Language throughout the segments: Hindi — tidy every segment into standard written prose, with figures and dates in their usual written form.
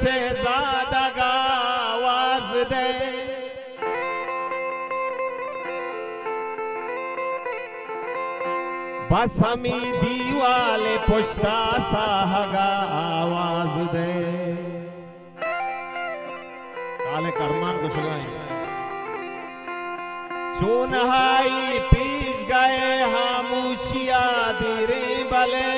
शहजादा गा आवाज दे, बस हमी दीवाले पुश्ता साहगा आवाज दे। काले करमान को सुनाई चोनहाई पीस गए खामोशिया धीरे बले,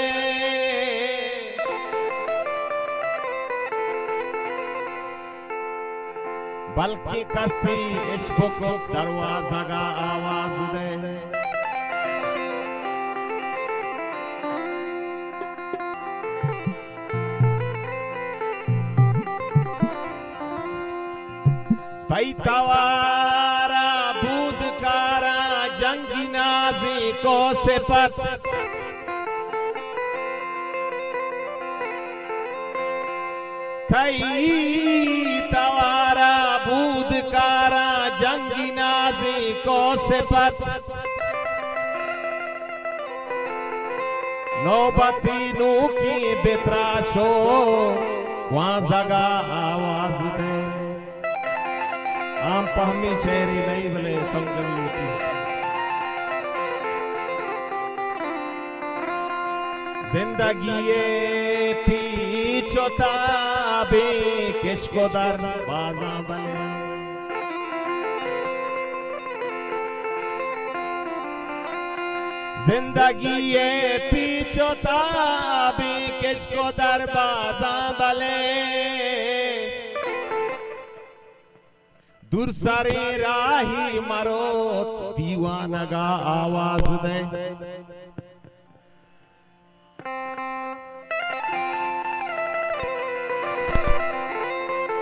बल्कि कसी इश्क को दरवाजा का आवाज दे। तवारा बूदकारा जंगी नाजी को सिफत, तवारा बूदकारा जंगी नाजी को सिफत, नौबती नू की बेतराशो वहां जगह आवाज दे। आम पहमी शेरी नहीं भले समझन लूटी, जिंदगी ये पीछोता बे किसको दर बाजा बले, जिंदगी ये पीछोता बे किसको दर बाजा बले, दुरसारे राही मरो दीवाना गा आवाज दे।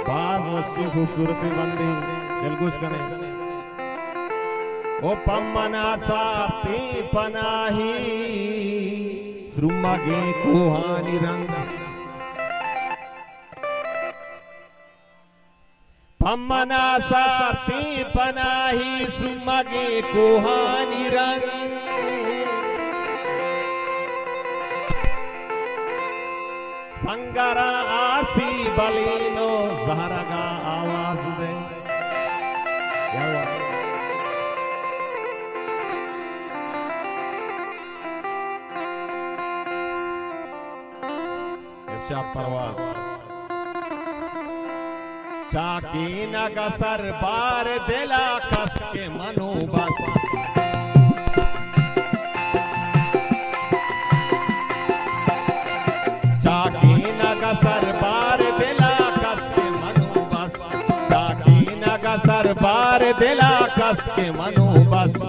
बात मुझसे खूबसूरती बंदी दिलगुश करे, ओ पम्मना साथी पनाही श्रुमगे कुहानी रंग, पम्मना साथी पनाही सुमगे कुहानी रंग, संगरा आसी बलीनो जहरा का आवाज दे। परवास चाकी नगा सरबार दिला कस के मनु बस, चाकी नगा सरबार दिला कस के मनु बस, चाकी नगा सरबार दिला कस के मनु बस,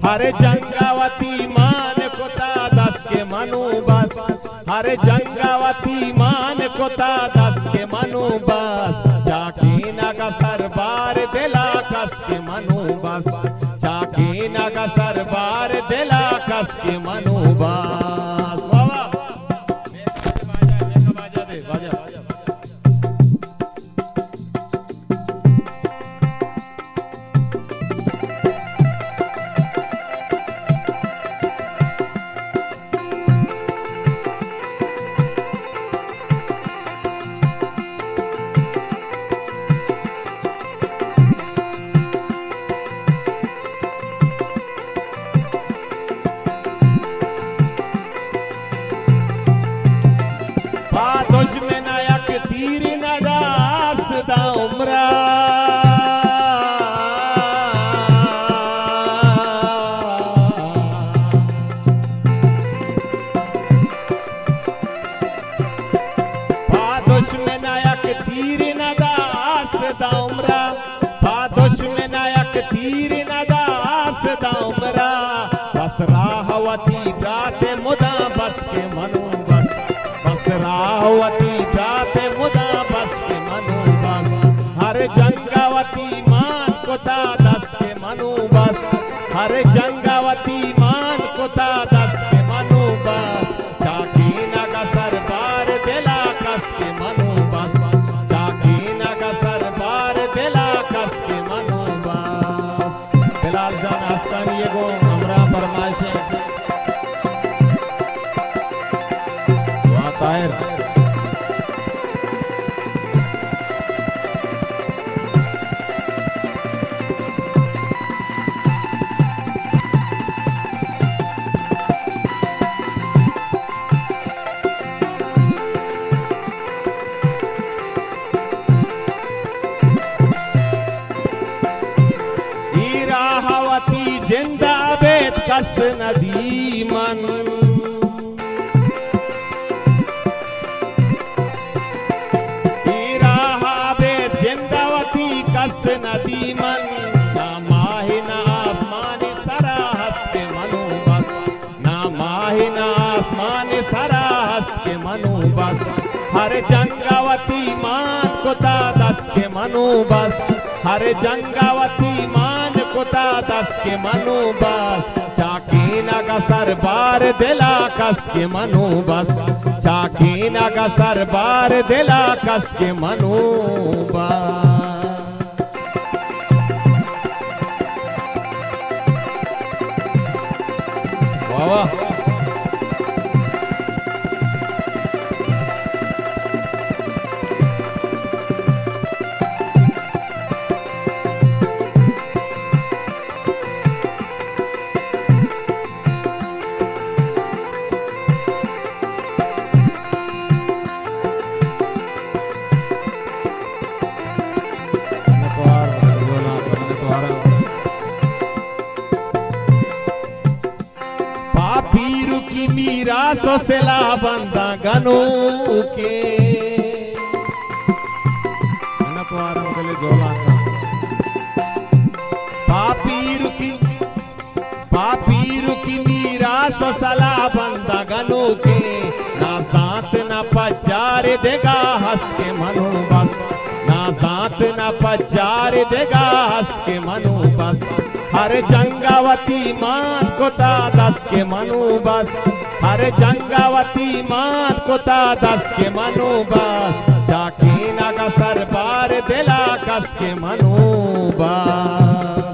हर जंगावती मान कोता दस के मनु बस, हर जंगावती मान कोता दस के मनु बस, चाकी नगा सरबार दिला कस के मनु बस, चाकी नगा सरबार दिला कस के मनु बस। बाबा बाजा दे बाजा, नदी मन हावे जिंदावती कस नदी मन ना माही ना आसमान सरा हस्ते मनु बस ना माही ना आसमान सरा हस्ते मनु बस हर जंगावती मान कोता दस के मनु बस हर जंगावती मान कोता दस के मनु बस चाकी नगा सरबार दिला कस के मनु बस चाकी नगा सरबार दिला कस के मनु बस वाह वाह पापीरु की मीरा सोसेला बंदा गनो के पापीरु की मीरा सोसला बंदा गनो के ना साथ ना पचार देगा हंस के मनु बस ना साथ ना पचार देगा हंस के मनु बस हर जंगावती मान कोता दस के मनु बस हर जंगावती मान कोता दस के मनु बस चाकी नगा सरबार दिला कस के मनु बस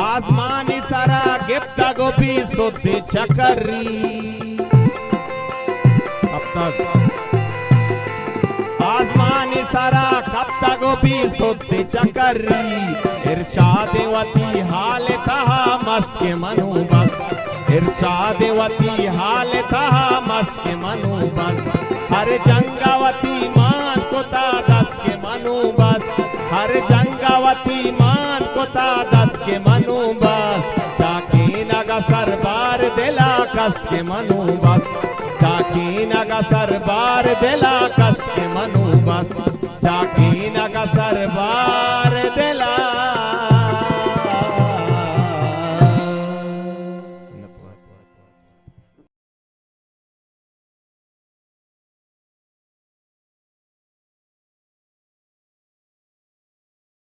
आसमानी सारा गिफ्ता गोपी सोते चकरी अब तक आसमानी सारा कप्ता गोपी सोते चकरी इरशादेवती हाल कहा मस्त के मनु बस इरशादेवती हाल कहा मस्त के मनु बस हर जंगावती मान कोता दस के मनु बस हर जंगावती मान कोता दस के मनु बस चाकी नगा सरबार दिला कस के मनु बस चाकी नगा सरबार दिला कस के मनु बस चाकी नगा सरबार